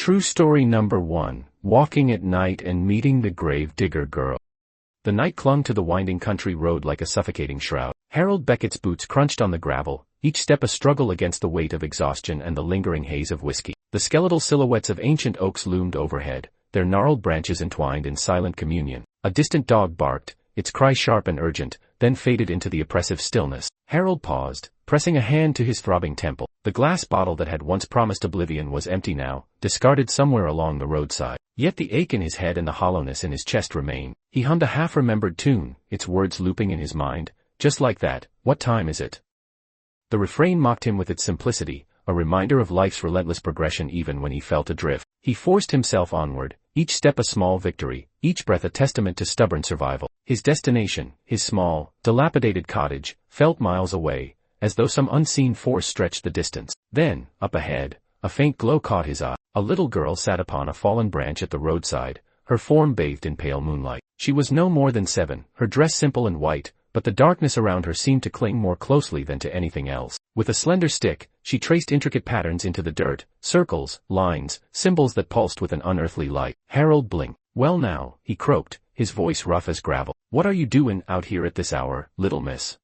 True story number 1, walking at night and meeting the grave digger girl. The night clung to the winding country road like a suffocating shroud. Harold Beckett's boots crunched on the gravel, each step a struggle against the weight of exhaustion and the lingering haze of whiskey. The skeletal silhouettes of ancient oaks loomed overhead, their gnarled branches entwined in silent communion. A distant dog barked, its cry sharp and urgent, then faded into the oppressive stillness. Harold paused, pressing a hand to his throbbing temple. The glass bottle that had once promised oblivion was empty now, discarded somewhere along the roadside. Yet the ache in his head and the hollowness in his chest remained. He hummed a half-remembered tune, its words looping in his mind. Just like that, what time is it? The refrain mocked him with its simplicity, a reminder of life's relentless progression even when he felt adrift. He forced himself onward, each step a small victory, each breath a testament to stubborn survival. His destination, his small, dilapidated cottage, felt miles away, as though some unseen force stretched the distance. Then, up ahead, a faint glow caught his eye. A little girl sat upon a fallen branch at the roadside, her form bathed in pale moonlight. She was no more than 7, her dress simple and white, but the darkness around her seemed to cling more closely than to anything else. With a slender stick, she traced intricate patterns into the dirt, circles, lines, symbols that pulsed with an unearthly light. Harold blinked. "Well now," he croaked, his voice rough as gravel. "What are you doing out here at this hour, little miss?"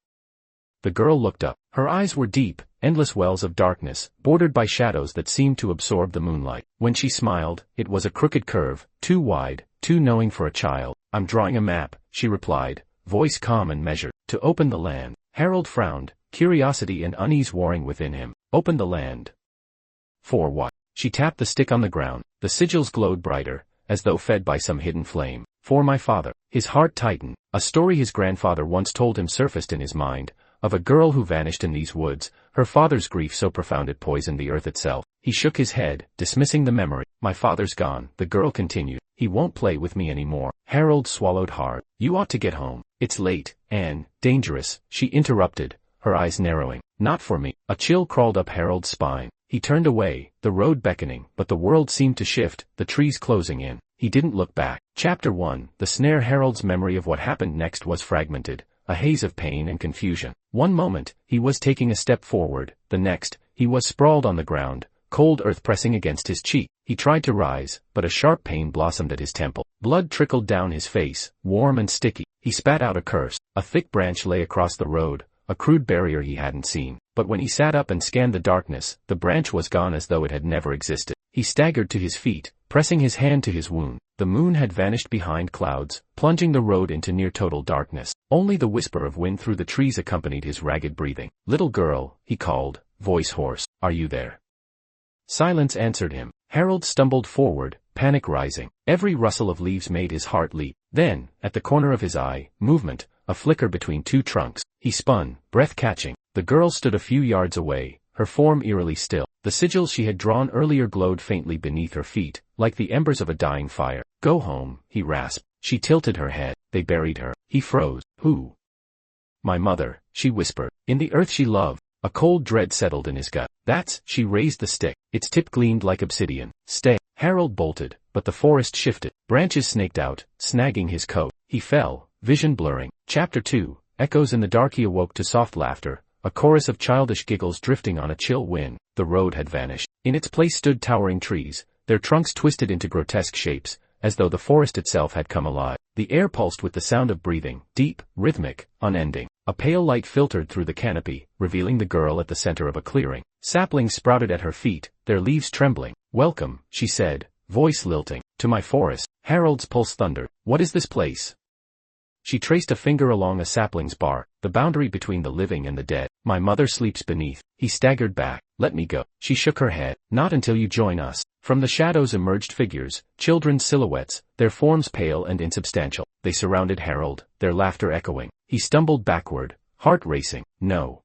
The girl looked up. Her eyes were deep, endless wells of darkness, bordered by shadows that seemed to absorb the moonlight. When she smiled, it was a crooked curve, too wide, too knowing for a child. "I'm drawing a map," she replied, voice calm and measured. "To open the land." Harold frowned, curiosity and unease warring within him. "Open the land? For what?" She tapped the stick on the ground. The sigils glowed brighter, as though fed by some hidden flame. "For my father." His heart tightened. A story his grandfather once told him surfaced in his mind, of a girl who vanished in these woods, her father's grief so profound it poisoned the earth itself. He shook his head, dismissing the memory. "My father's gone," the girl continued. "He won't play with me anymore." Harold swallowed hard. "You ought to get home." "It's late, and dangerous," she interrupted, her eyes narrowing. "Not for me." A chill crawled up Harold's spine. He turned away, the road beckoning, but the world seemed to shift, the trees closing in. He didn't look back. Chapter 1, The Snare. Harold's memory of what happened next was fragmented, a haze of pain and confusion. One moment, he was taking a step forward, the next, he was sprawled on the ground, cold earth pressing against his cheek. He tried to rise, but a sharp pain blossomed at his temple. Blood trickled down his face, warm and sticky. He spat out a curse. A thick branch lay across the road, a crude barrier he hadn't seen. But when he sat up and scanned the darkness, the branch was gone as though it had never existed. He staggered to his feet, pressing his hand to his wound. The moon had vanished behind clouds, plunging the road into near-total darkness. Only the whisper of wind through the trees accompanied his ragged breathing. "Little girl," he called, voice hoarse, "are you there?" Silence answered him. Harold stumbled forward, panic rising. Every rustle of leaves made his heart leap. Then, at the corner of his eye, movement, a flicker between two trunks. He spun, breath catching. The girl stood a few yards away, her form eerily still. The sigils she had drawn earlier glowed faintly beneath her feet, like the embers of a dying fire. "Go home," he rasped. She tilted her head. "They buried her." He froze. "Who?" "My mother," she whispered. "In the earth she loved." A cold dread settled in his gut. "That's..." She raised the stick. Its tip gleamed like obsidian. "Stay." Harold bolted, but the forest shifted. Branches snaked out, snagging his coat. He fell, vision blurring. Chapter 2, Echoes. In the dark he awoke to soft laughter, a chorus of childish giggles drifting on a chill wind. The road had vanished. In its place stood towering trees, their trunks twisted into grotesque shapes, as though the forest itself had come alive. The air pulsed with the sound of breathing, deep, rhythmic, unending. A pale light filtered through the canopy, revealing the girl at the center of a clearing. Saplings sprouted at her feet, their leaves trembling. "Welcome," she said, voice lilting, "to my forest." Harold's pulse thundered. "What is this place?" She traced a finger along a sapling's bark, the boundary between the living and the dead. "My mother sleeps beneath." He staggered back. "Let me go." She shook her head. "Not until you join us." From the shadows emerged figures, children's silhouettes, their forms pale and insubstantial. They surrounded Harold, their laughter echoing. He stumbled backward, heart racing. "No.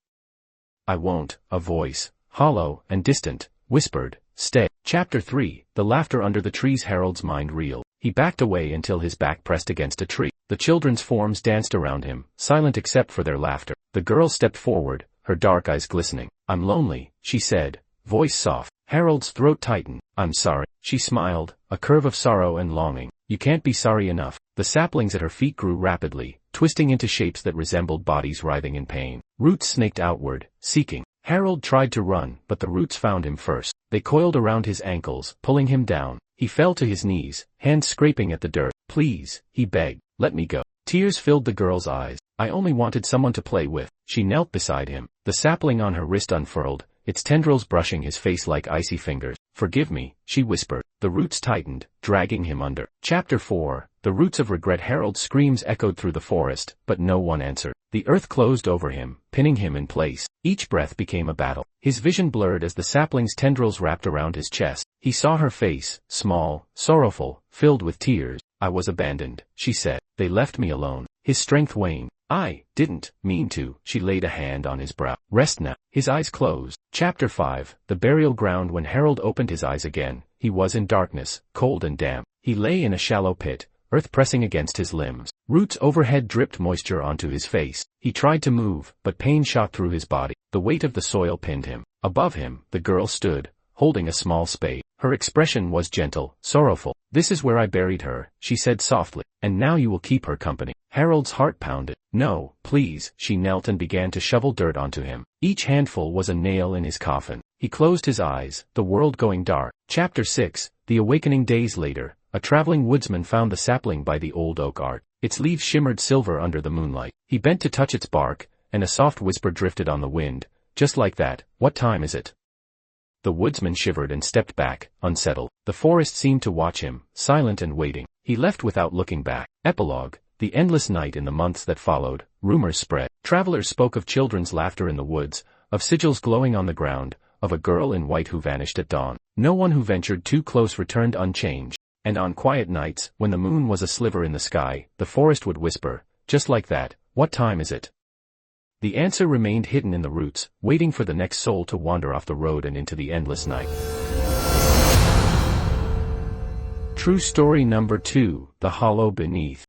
I won't." A voice, hollow and distant, whispered, "Stay." Chapter 3, The Laughter. Under the trees. Harold's mind reeled. He backed away until his back pressed against a tree. The children's forms danced around him, silent except for their laughter. The girl stepped forward, her dark eyes glistening. "I'm lonely," she said, voice soft. Harold's throat tightened. "I'm sorry." She smiled, a curve of sorrow and longing. "You can't be sorry enough." The saplings at her feet grew rapidly, twisting into shapes that resembled bodies writhing in pain. Roots snaked outward, seeking. Harold tried to run, but the roots found him first. They coiled around his ankles, pulling him down. He fell to his knees, hands scraping at the dirt. "Please," he begged, "let me go." Tears filled the girl's eyes. "I only wanted someone to play with." She knelt beside him, the sapling on her wrist unfurled, its tendrils brushing his face like icy fingers. "Forgive me," she whispered. The roots tightened, dragging him under. Chapter 4. The roots of regret. Harold's screams echoed through the forest, but no one answered. The earth closed over him, pinning him in place. Each breath became a battle. His vision blurred as the sapling's tendrils wrapped around his chest. He saw her face, small, sorrowful, filled with tears. "I was abandoned," she said. "They left me alone." His strength waned. "I didn't mean to." She laid a hand on his brow. "Rest now." His eyes closed. Chapter 5. The burial ground. When Harold opened his eyes again, he was in darkness, cold and damp. He lay in a shallow pit, earth pressing against his limbs. Roots overhead dripped moisture onto his face. He tried to move, but pain shot through his body. The weight of the soil pinned him. Above him, the girl stood, holding a small spade. Her expression was gentle, sorrowful. "This is where I buried her," she said softly, "and now you will keep her company." Harold's heart pounded. "No, please." She knelt and began to shovel dirt onto him. Each handful was a nail in his coffin. He closed his eyes, the world going dark. Chapter 6. The awakening. Days later, a traveling woodsman found the sapling by the old oak art. Its leaves shimmered silver under the moonlight. He bent to touch its bark, and a soft whisper drifted on the wind. Just like that. "What time is it?" The woodsman shivered and stepped back, unsettled. The forest seemed to watch him, silent and waiting. He left without looking back. Epilogue. The endless night. In the months that followed, rumors spread. Travelers spoke of children's laughter in the woods, of sigils glowing on the ground, of a girl in white who vanished at dawn. No one who ventured too close returned unchanged. And on quiet nights, when the moon was a sliver in the sky, the forest would whisper, just like that, "What time is it?" The answer remained hidden in the roots, waiting for the next soul to wander off the road and into the endless night. True story number 2, The Hollow Beneath.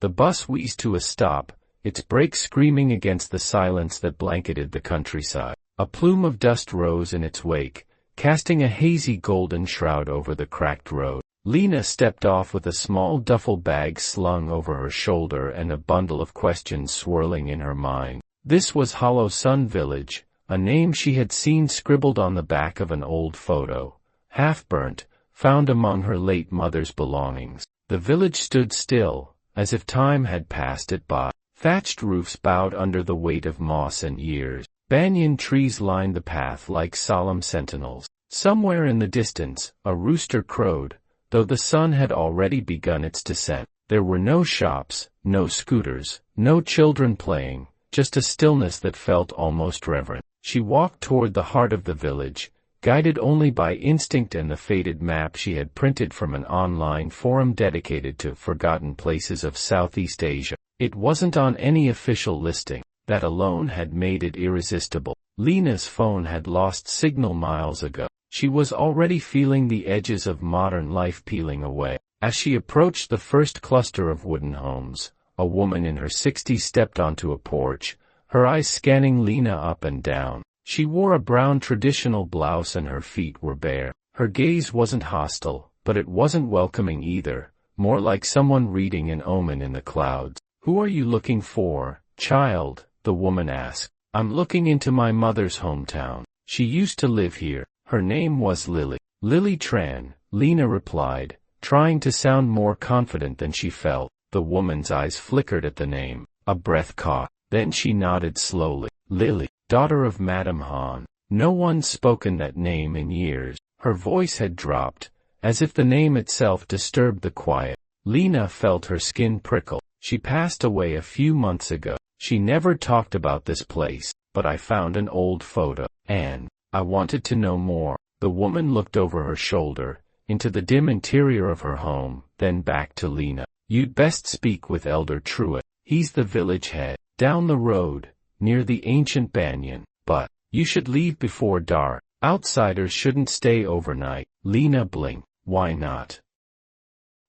The bus wheezed to a stop, its brakes screaming against the silence that blanketed the countryside. A plume of dust rose in its wake, casting a hazy golden shroud over the cracked road. Lena stepped off with a small duffel bag slung over her shoulder and a bundle of questions swirling in her mind. This was Hollow Sun Village, a name she had seen scribbled on the back of an old photo, half-burnt, found among her late mother's belongings. The village stood still, as if time had passed it by. Thatched roofs bowed under the weight of moss and years. Banyan trees lined the path like solemn sentinels. Somewhere in the distance, a rooster crowed, though the sun had already begun its descent. There were no shops, no scooters, no children playing, just a stillness that felt almost reverent. She walked toward the heart of the village, guided only by instinct and the faded map she had printed from an online forum dedicated to forgotten places of Southeast Asia. It wasn't on any official listing. That alone had made it irresistible. Lena's phone had lost signal miles ago. She was already feeling the edges of modern life peeling away. As she approached the first cluster of wooden homes, a woman in her 60s stepped onto a porch, her eyes scanning Lena up and down. She wore a brown traditional blouse and her feet were bare. Her gaze wasn't hostile, but it wasn't welcoming either, more like someone reading an omen in the clouds. "Who are you looking for, child?" the woman asked. "I'm looking into my mother's hometown. She used to live here. Her name was Lily." "Lily Tran," Lena replied, trying to sound more confident than she felt. The woman's eyes flickered at the name. A breath caught. Then she nodded slowly. "Lily, daughter of Madame Han." No one spoken that name in years. Her voice had dropped, as if the name itself disturbed the quiet. Lena felt her skin prickle. "She passed away a few months ago. She never talked about this place, but I found an old photo, and I wanted to know more." The woman looked over her shoulder, into the dim interior of her home, then back to Lena. "You'd best speak with Elder Truitt. He's the village head, down the road, near the ancient banyan. But you should leave before dark. Outsiders shouldn't stay overnight." Lena blinked. "Why not?"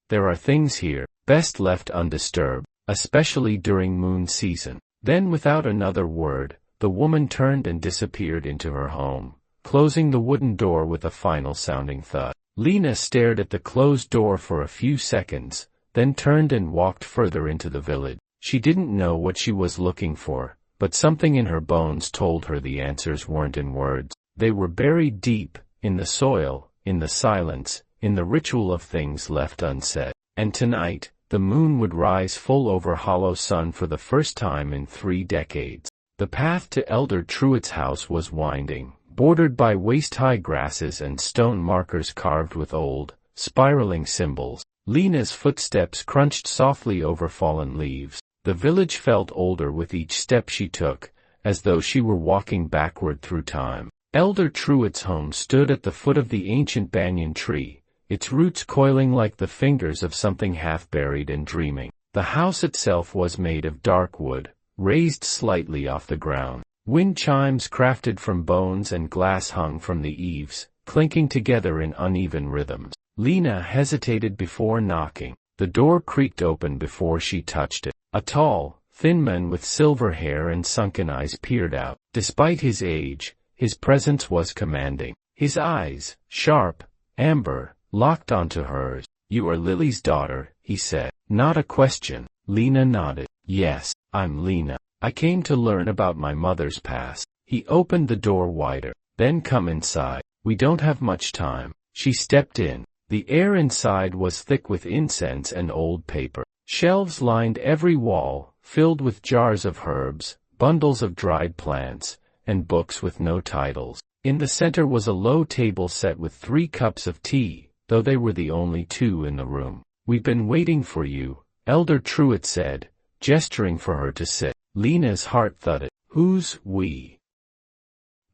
"There are things here, best left undisturbed, especially during moon season." Then without another word, the woman turned and disappeared into her home, closing the wooden door with a final sounding thud. Lena stared at the closed door for a few seconds, then turned and walked further into the village. She didn't know what she was looking for, but something in her bones told her the answers weren't in words. They were buried deep, in the soil, in the silence, in the ritual of things left unsaid. And tonight, the moon would rise full over Hollow Sun for the first time in 3 decades. The path to Elder Truitt's house was winding, bordered by waist-high grasses and stone markers carved with old, spiraling symbols. Lena's footsteps crunched softly over fallen leaves. The village felt older with each step she took, as though she were walking backward through time. Elder Truitt's home stood at the foot of the ancient banyan tree, its roots coiling like the fingers of something half-buried and dreaming. The house itself was made of dark wood, raised slightly off the ground. Wind chimes crafted from bones and glass hung from the eaves, clinking together in uneven rhythms. Lena hesitated before knocking. The door creaked open before she touched it. A tall, thin man with silver hair and sunken eyes peered out. Despite his age, his presence was commanding. His eyes, sharp, amber, locked onto hers. "You are Lily's daughter," he said. Not a question. Lena nodded. "Yes, I'm Lena. I came to learn about my mother's past." He opened the door wider. "Then come inside. We don't have much time." She stepped in. The air inside was thick with incense and old paper. Shelves lined every wall, filled with jars of herbs, bundles of dried plants, and books with no titles. In the center was a low table set with 3 cups of tea, though they were the only 2 in the room. "We've been waiting for you," Elder Truitt said, gesturing for her to sit. Lena's heart thudded. "Who's we?"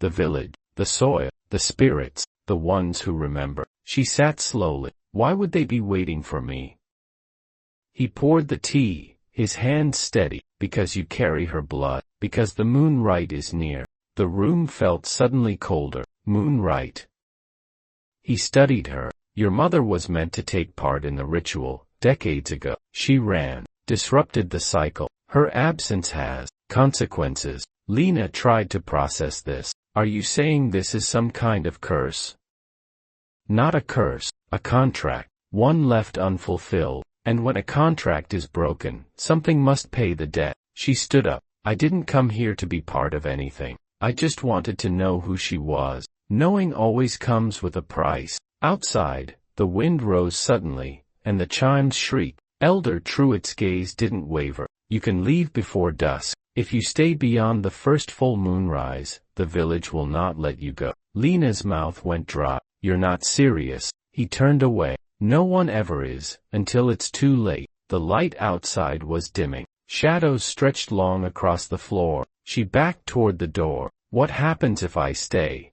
"The village, the soil, the spirits, the ones who remember." She sat slowly. "Why would they be waiting for me?" He poured the tea, his hands steady. "Because you carry her blood, because the moon right is near." The room felt suddenly colder. "Moon right?" He studied her. "Your mother was meant to take part in the ritual, decades ago. She ran, disrupted the cycle. Her absence has consequences." Lena tried to process this. "Are you saying this is some kind of curse?" "Not a curse, a contract, one left unfulfilled. And when a contract is broken, something must pay the debt." She stood up. "I didn't come here to be part of anything. I just wanted to know who she was." Knowing always comes with a price. Outside, the wind rose suddenly, and the chimes shrieked. Elder Truitt's gaze didn't waver. "You can leave before dusk. If you stay beyond the first full moonrise, the village will not let you go." Lena's mouth went dry. "You're not serious." He turned away. "No one ever is, until it's too late." The light outside was dimming. Shadows stretched long across the floor. She backed toward the door. "What happens if I stay?"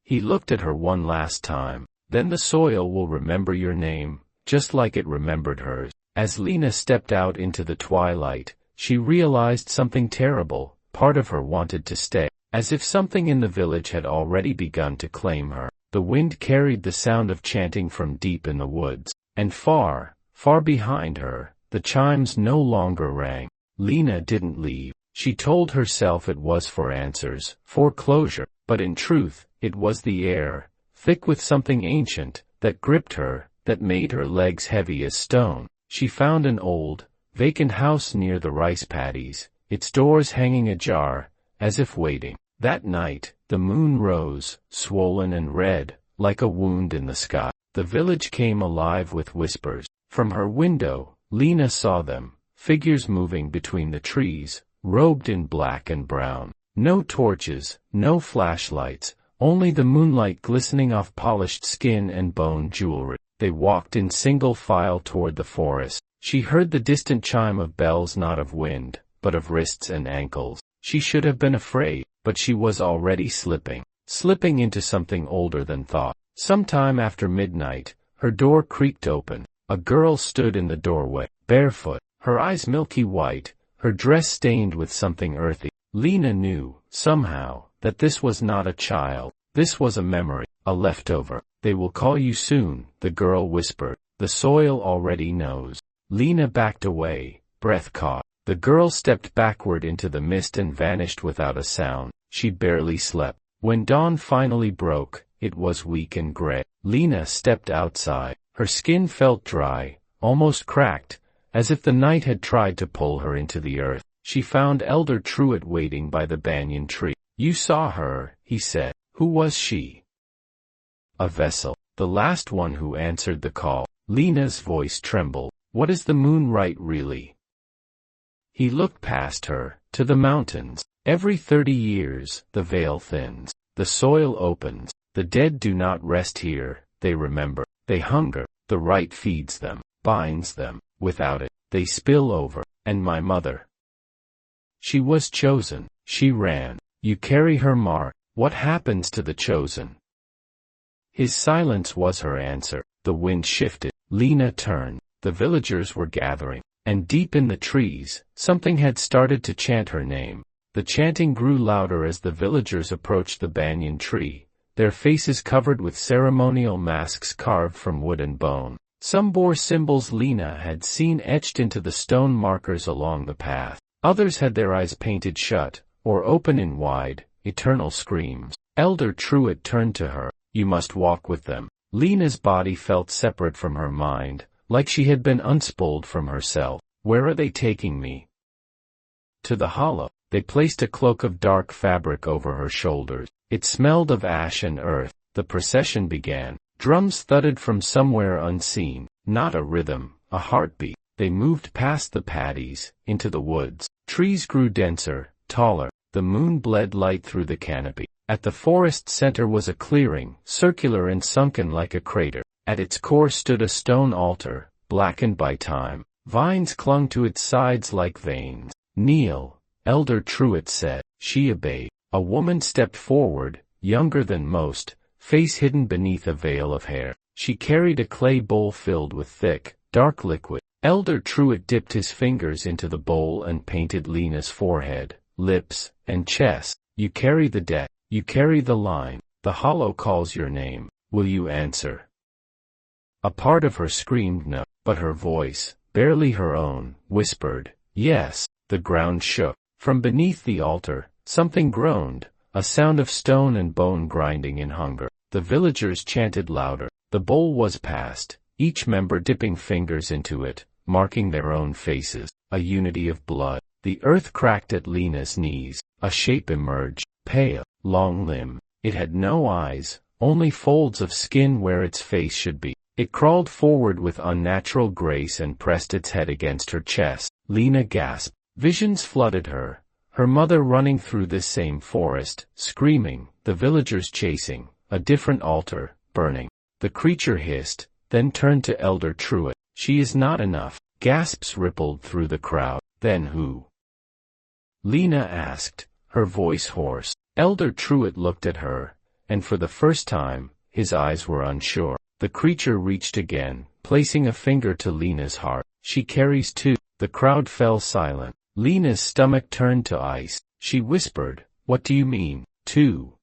He looked at her one last time. "Then the soil will remember your name, just like it remembered hers." As Lena stepped out into the twilight, she realized something terrible. Part of her wanted to stay, as if something in the village had already begun to claim her. The wind carried the sound of chanting from deep in the woods, and far, far behind her, the chimes no longer rang. Lena didn't leave. She told herself it was for answers, for closure, but in truth, it was the air, thick with something ancient, that gripped her, that made her legs heavy as stone. She found an old, vacant house near the rice paddies, its doors hanging ajar, as if waiting. That night, the moon rose, swollen and red, like a wound in the sky. The village came alive with whispers. From her window, Lena saw them, figures moving between the trees, robed in black and brown. No torches, no flashlights, only the moonlight glistening off polished skin and bone jewelry. They walked in single file toward the forest. She heard the distant chime of bells, not of wind, but of wrists and ankles. She should have been afraid, but she was already slipping into something older than thought. Sometime after midnight, her door creaked open. A girl stood in the doorway, barefoot, her eyes milky white, her dress stained with something earthy. Lena knew, somehow, that this was not a child. This was a memory, a leftover. "They will call you soon," the girl whispered. "The soil already knows." Lena backed away, breath caught. The girl stepped backward into the mist and vanished without a sound. She barely slept. When dawn finally broke, it was weak and gray. Lena stepped outside. Her skin felt dry, almost cracked, as if the night had tried to pull her into the earth. She found Elder Truitt waiting by the banyan tree. "You saw her," he said. "Who was she?" A vessel. The last one who answered the call. Lena's voice trembled. What is the moon right really? He looked past her, to the mountains. Every 30 years, the veil thins. The soil opens. The dead do not rest here, they remember. They hunger. The right feeds them, binds them. Without it, they spill over. And my mother. She was chosen. She ran. You carry her mark. What happens to the chosen? His silence was her answer. The wind shifted. Lena turned. The villagers were gathering. And deep in the trees, something had started to chant her name. The chanting grew louder as the villagers approached the banyan tree, their faces covered with ceremonial masks carved from wood and bone. Some bore symbols Lena had seen etched into the stone markers along the path. Others had their eyes painted shut, or open in wide, eternal screams. Elder Truitt turned to her. You must walk with them. Lena's body felt separate from her mind, like she had been unspooled from herself. Where are they taking me? To the hollow. They placed a cloak of dark fabric over her shoulders. It smelled of ash and earth. The procession began. Drums thudded from somewhere unseen. Not a rhythm, a heartbeat. They moved past the paddies, into the woods. Trees grew denser, taller. The moon bled light through the canopy. At the forest center was a clearing, circular and sunken like a crater. At its core stood a stone altar, blackened by time. Vines clung to its sides like veins. Kneel, Elder Truitt said. She obeyed. A woman stepped forward, younger than most, face hidden beneath a veil of hair. She carried a clay bowl filled with thick, dark liquid. Elder Truitt dipped his fingers into the bowl and painted Lena's forehead, lips, and chest. You carry the debt. You carry the line. The hollow calls your name. Will you answer? A part of her screamed no, but her voice, barely her own, whispered, yes. The ground shook. From beneath the altar, something groaned, a sound of stone and bone grinding in hunger. The villagers chanted louder. The bowl was passed, each member dipping fingers into it, marking their own faces, a unity of blood. The earth cracked at Lena's knees. A shape emerged, pale, long-limbed. It had no eyes, only folds of skin where its face should be. It crawled forward with unnatural grace and pressed its head against her chest. Lena gasped. Visions flooded her. Her mother running through this same forest, screaming, the villagers chasing, a different altar, burning. The creature hissed, then turned to Elder Truitt. She is not enough. Gasps rippled through the crowd. Then who? Lena asked, her voice hoarse. Elder Truitt looked at her, and for the first time, his eyes were unsure. The creature reached again, placing a finger to Lena's heart. She carries two. The crowd fell silent. Lena's stomach turned to ice. She whispered, what do you mean, two?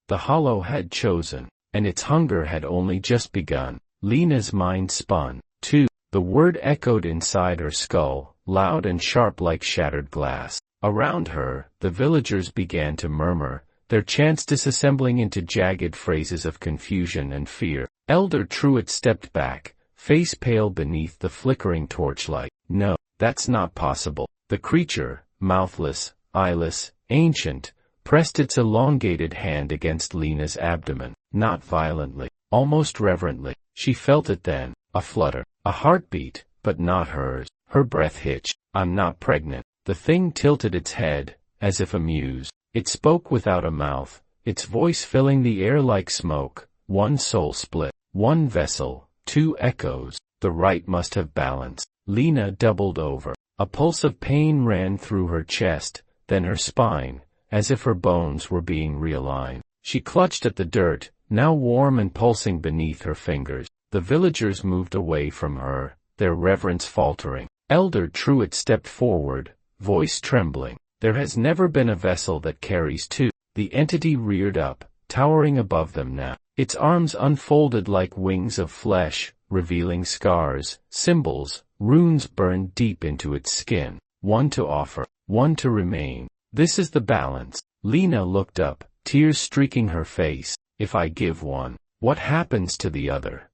The hollow had chosen, and its hunger had only just begun. Lena's mind spun. Two. The word echoed inside her skull, loud and sharp like shattered glass. Around her, the villagers began to murmur, their chants disassembling into jagged phrases of confusion and fear. Elder Truitt stepped back, face pale beneath the flickering torchlight. No, that's not possible. The creature, mouthless, eyeless, ancient, pressed its elongated hand against Lena's abdomen, not violently, almost reverently. She felt it then, a flutter, a heartbeat, but not hers. Her breath hitched. I'm not pregnant. The thing tilted its head, as if amused. It spoke without a mouth, its voice filling the air like smoke. One soul split, one vessel, two echoes. The right must have balance. Lena doubled over. A pulse of pain ran through her chest, then her spine, as if her bones were being realigned. She clutched at the dirt, now warm and pulsing beneath her fingers. The villagers moved away from her, their reverence faltering. Elder Truitt stepped forward, voice trembling. There has never been a vessel that carries two. The entity reared up, towering above them now. Its arms unfolded like wings of flesh, revealing scars, symbols, runes burned deep into its skin. One to offer, one to remain. This is the balance. Lena looked up, tears streaking her face. If I give one, what happens to the other?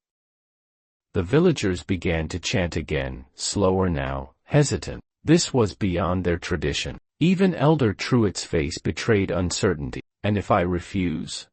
The villagers began to chant again, slower now, hesitant. This was beyond their tradition. Even Elder Truitt's face betrayed uncertainty. And if I refuse?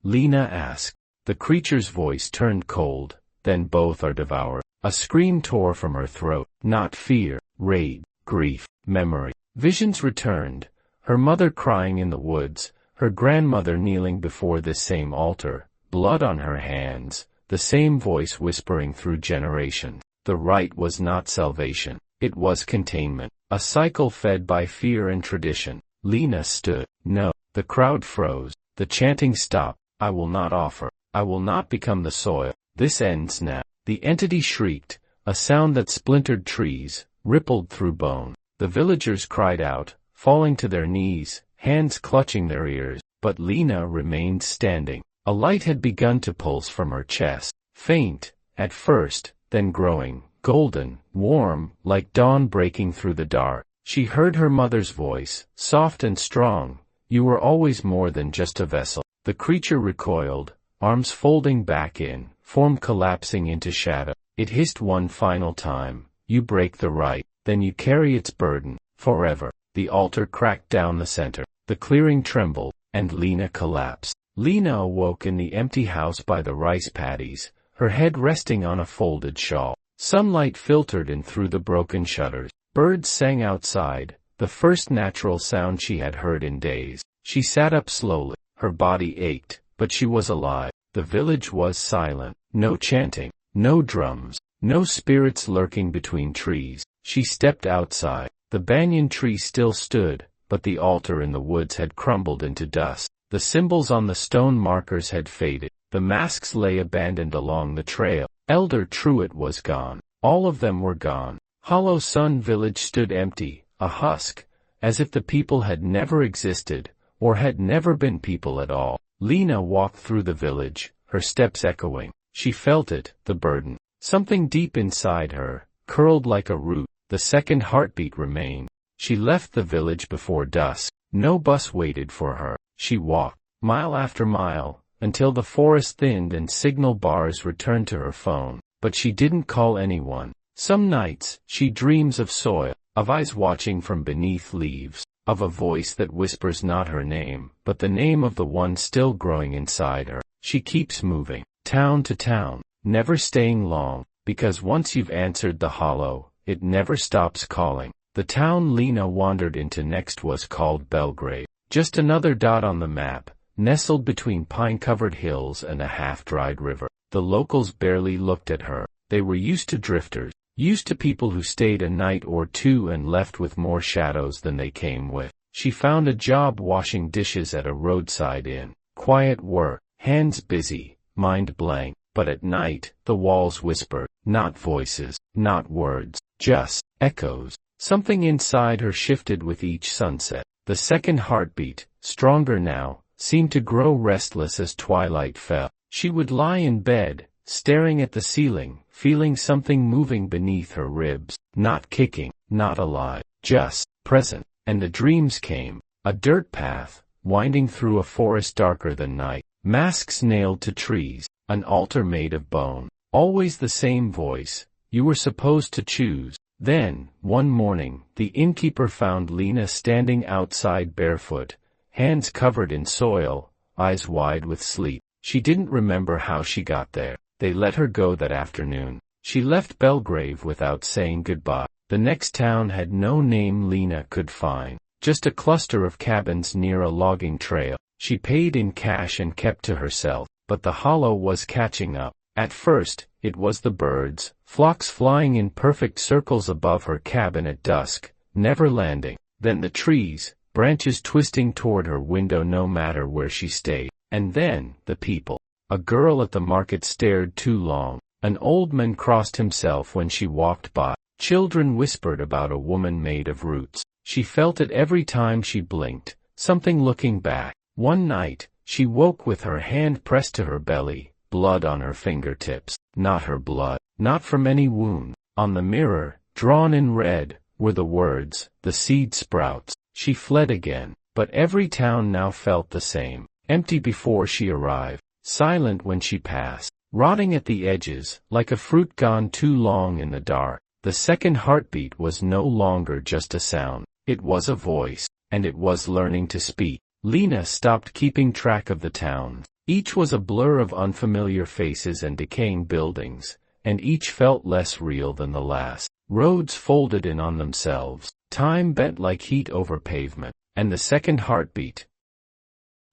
Lena asked. The creature's voice turned cold. Then both are devoured. A scream tore from her throat. Not fear, rage, grief, memory. Visions returned. Her mother crying in the woods, her grandmother kneeling before this same altar, blood on her hands, the same voice whispering through generations. The rite was not salvation. It was containment. A cycle fed by fear and tradition. Lena stood. No. The crowd froze. The chanting stopped. I will not offer. I will not become the soil. This ends now. The entity shrieked, a sound that splintered trees, rippled through bone. The villagers cried out, falling to their knees, hands clutching their ears. But Lena remained standing. A light had begun to pulse from her chest. Faint, at first, then growing, golden, warm, like dawn breaking through the dark. She heard her mother's voice, soft and strong. You were always more than just a vessel. The creature recoiled, arms folding back in, form collapsing into shadow. It hissed one final time. You break the rite, then you carry its burden, forever. The altar cracked down the center. The clearing trembled, and Lena collapsed. Lena awoke in the empty house by the rice paddies, her head resting on a folded shawl. Sunlight filtered in through the broken shutters. Birds sang outside, the first natural sound she had heard in days. She sat up slowly. Her body ached, but she was alive. The village was silent. No chanting, no drums, no spirits lurking between trees. She stepped outside. The banyan tree still stood, but the altar in the woods had crumbled into dust. The symbols on the stone markers had faded. The masks lay abandoned along the trail. Elder Truitt was gone. All of them were gone. Hollow Sun Village stood empty, a husk, as if the people had never existed, or had never been people at all. Lena walked through the village, her steps echoing. She felt it, the burden. Something deep inside her, curled like a root. The second heartbeat remained. She left the village before dusk. No bus waited for her. She walked, mile after mile, until the forest thinned and signal bars returned to her phone. But she didn't call anyone. Some nights, she dreams of soil, of eyes watching from beneath leaves, of a voice that whispers not her name, but the name of the one still growing inside her. She keeps moving, town to town, never staying long, because once you've answered the hollow, it never stops calling. The town Lena wandered into next was called Belgrave, just another dot on the map, nestled between pine-covered hills and a half-dried river. The locals barely looked at her. They were used to drifters, used to people who stayed a night or two and left with more shadows than they came with. She found a job washing dishes at a roadside inn. Quiet work, hands busy, mind blank. But at night, the walls whispered, not voices, not words, just echoes. Something inside her shifted with each sunset. The second heartbeat, stronger now, seemed to grow restless as twilight fell. She would lie in bed, staring at the ceiling, feeling something moving beneath her ribs, not kicking, not alive, just present. And the dreams came. A dirt path, winding through a forest darker than night, masks nailed to trees, an altar made of bone. Always the same voice. You were supposed to choose. Then, one morning, the innkeeper found Lena standing outside barefoot, hands covered in soil, eyes wide with sleep. She didn't remember how she got there. They let her go that afternoon. She left Belgrave without saying goodbye. The next town had no name Lena could find, just a cluster of cabins near a logging trail. She paid in cash and kept to herself, but the hollow was catching up. At first, it was the birds, flocks flying in perfect circles above her cabin at dusk, never landing. Then the trees, branches twisting toward her window no matter where she stayed. And then, the people. A girl at the market stared too long. An old man crossed himself when she walked by. Children whispered about a woman made of roots. She felt it every time she blinked, something looking back. One night, she woke with her hand pressed to her belly, blood on her fingertips. Not her blood, not from any wound. On the mirror, drawn in red, were the words, "The seed sprouts." She fled again, but every town now felt the same. Empty before she arrived, silent when she passed, rotting at the edges, like a fruit gone too long in the dark. The second heartbeat was no longer just a sound. It was a voice, and it was learning to speak. Lena stopped keeping track of the towns. Each was a blur of unfamiliar faces and decaying buildings, and each felt less real than the last. Roads folded in on themselves, time bent like heat over pavement, and the second heartbeat.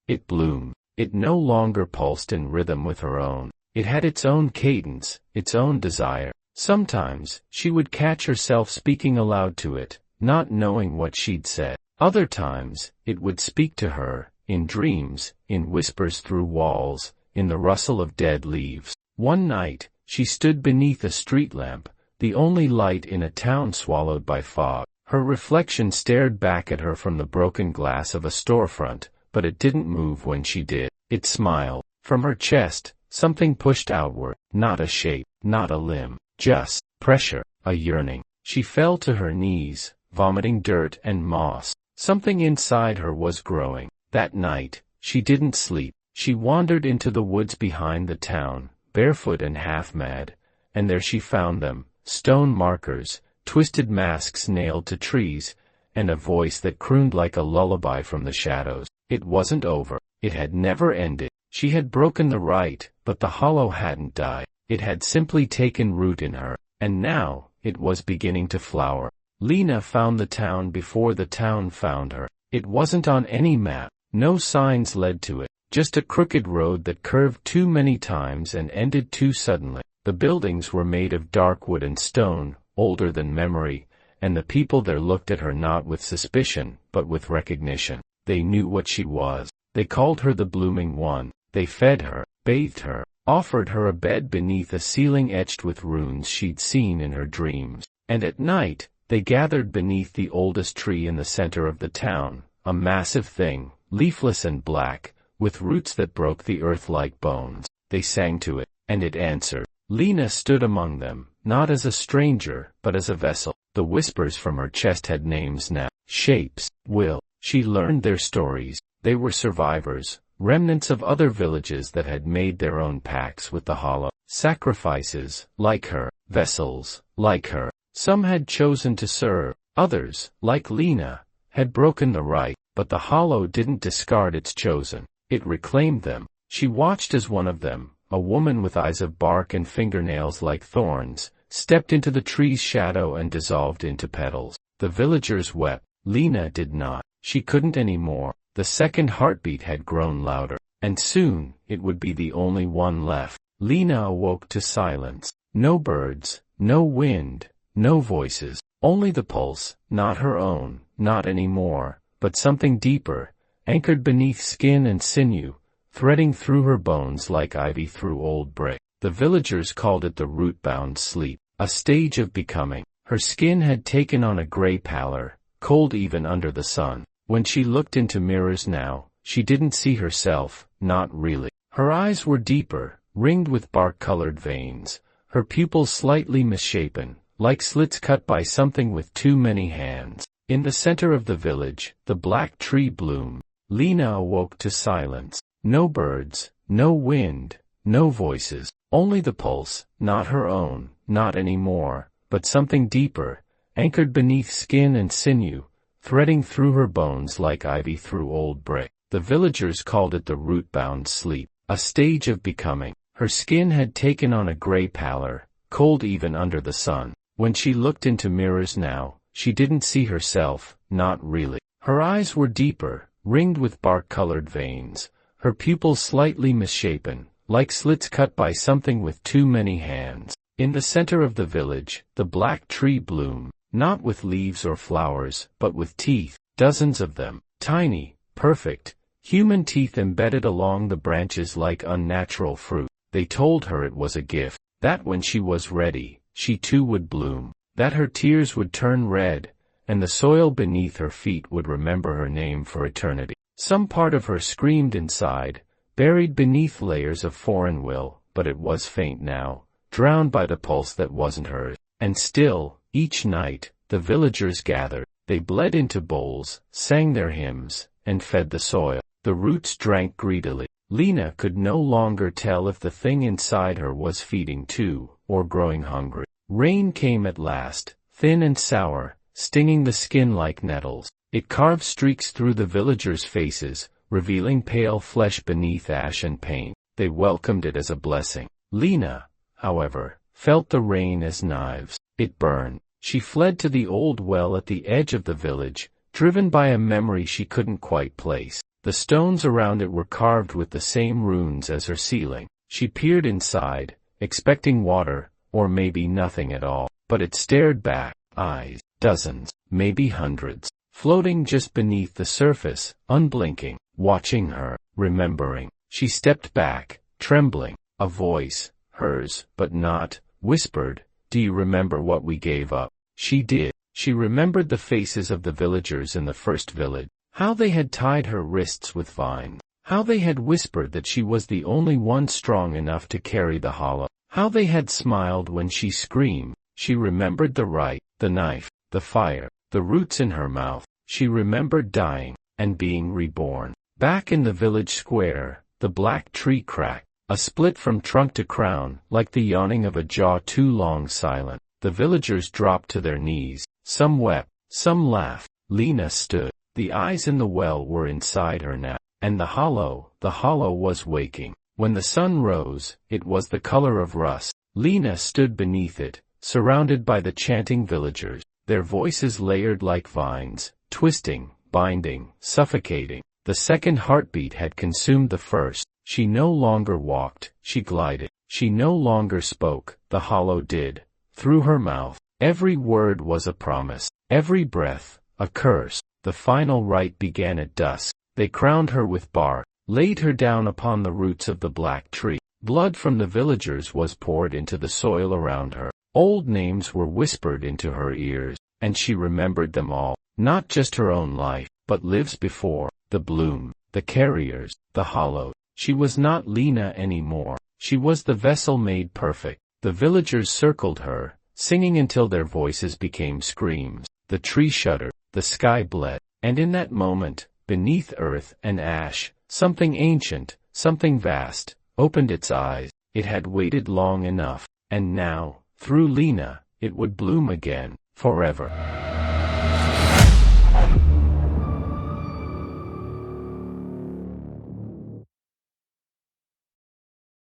It bloomed. It no longer pulsed in rhythm with her own. It had its own cadence, its own desire. Sometimes, she would catch herself speaking aloud to it, not knowing what she'd said. Other times, it would speak to her, in dreams, in whispers through walls, in the rustle of dead leaves. One night, she stood beneath a street lamp, the only light in a town swallowed by fog. Her reflection stared back at her from the broken glass of a storefront, but it didn't move when she did. It smiled. From her chest, something pushed outward, not a shape, not a limb, just pressure, a yearning. She fell to her knees, vomiting dirt and moss. Something inside her was growing. That night, she didn't sleep. She wandered into the woods behind the town, barefoot and half-mad, and there she found them, stone markers, twisted masks nailed to trees, and a voice that crooned like a lullaby from the shadows. It wasn't over. It had never ended. She had broken the right, but the hollow hadn't died. It had simply taken root in her, and now, it was beginning to flower. Lena found the town before the town found her. It wasn't on any map. No signs led to it. Just a crooked road that curved too many times and ended too suddenly. The buildings were made of dark wood and stone, older than memory, and the people there looked at her not with suspicion, but with recognition. They knew what she was. They called her the blooming one. They fed her, bathed her, offered her a bed beneath a ceiling etched with runes she'd seen in her dreams. And at night, they gathered beneath the oldest tree in the center of the town, a massive thing, leafless and black, with roots that broke the earth like bones. They sang to it, and it answered. Lena stood among them, not as a stranger, but as a vessel. The whispers from her chest had names now, shapes, will. She learned their stories. They were survivors, remnants of other villages that had made their own pacts with the hollow. Sacrifices, like her, vessels, like her. Some had chosen to serve. Others, like Lena, had broken the right, but the hollow didn't discard its chosen. It reclaimed them. She watched as one of them, a woman with eyes of bark and fingernails like thorns, stepped into the tree's shadow and dissolved into petals. The villagers wept. Lena did not. She couldn't anymore. The second heartbeat had grown louder, and soon, it would be the only one left. Lena awoke to silence. No birds, no wind, no voices. Only the pulse, not her own, not anymore, but something deeper, anchored beneath skin and sinew, threading through her bones like ivy through old brick. The villagers called it the root-bound sleep, a stage of becoming. Her skin had taken on a gray pallor, cold even under the sun. When she looked into mirrors now, she didn't see herself, not really. Her eyes were deeper, ringed with bark-colored veins, her pupils slightly misshapen, like slits cut by something with too many hands. In the center of the village, the black tree bloomed. Lena awoke to silence. No birds, no wind, no voices. Only the pulse, not her own, not anymore, but something deeper, anchored beneath skin and sinew, threading through her bones like ivy through old brick. The villagers called it the root-bound sleep, a stage of becoming. Her skin had taken on a gray pallor, cold even under the sun. When she looked into mirrors now, she didn't see herself, not really. Her eyes were deeper, ringed with bark-colored veins, her pupils slightly misshapen, like slits cut by something with too many hands. In the center of the village, the black tree bloomed, not with leaves or flowers, but with teeth, dozens of them, tiny, perfect, human teeth embedded along the branches like unnatural fruit. They told her it was a gift, that when she was ready, she too would bloom, that her tears would turn red, and the soil beneath her feet would remember her name for eternity. Some part of her screamed inside, buried beneath layers of foreign will, but it was faint now, drowned by the pulse that wasn't hers. And still, each night, the villagers gathered. They bled into bowls, sang their hymns, and fed the soil. The roots drank greedily. Lena could no longer tell if the thing inside her was feeding too, or growing hungry. Rain came at last, thin and sour, stinging the skin like nettles. It carved streaks through the villagers' faces, revealing pale flesh beneath ash and paint. They welcomed it as a blessing. Lena, however, felt the rain as knives. It burned. She fled to the old well at the edge of the village, driven by a memory she couldn't quite place. The stones around it were carved with the same runes as her ceiling. She peered inside, expecting water, or maybe nothing at all. But it stared back, eyes, dozens, maybe hundreds, floating just beneath the surface, unblinking, watching her, remembering. She stepped back, trembling. A voice, hers, but not, whispered, "Do you remember what we gave up?" She did. She remembered the faces of the villagers in the first village, how they had tied her wrists with vines, how they had whispered that she was the only one strong enough to carry the hollow, how they had smiled when she screamed. She remembered the right, the knife, the fire, the roots in her mouth. She remembered dying, and being reborn. Back in the village square, the black tree cracked, a split from trunk to crown, like the yawning of a jaw too long silent. The villagers dropped to their knees. Some wept, some laughed. Lena stood. The eyes in the well were inside her now, and the hollow was waking. When the sun rose, it was the color of rust. Lena stood beneath it, surrounded by the chanting villagers, their voices layered like vines, twisting, binding, suffocating. The second heartbeat had consumed the first. She no longer walked, she glided. She no longer spoke, the hollow did. Through her mouth, every word was a promise, every breath, a curse. The final rite began at dusk. They crowned her with bark, laid her down upon the roots of the black tree. Blood from the villagers was poured into the soil around her. Old names were whispered into her ears, and she remembered them all, not just her own life, but lives before, the bloom, the carriers, the hollow. She was not Lena anymore. She was the vessel made perfect. The villagers circled her, singing until their voices became screams. The tree shuddered, the sky bled, and in that moment, beneath earth and ash, something ancient, something vast, opened its eyes. It had waited long enough, and now, through Lena, it would bloom again, forever.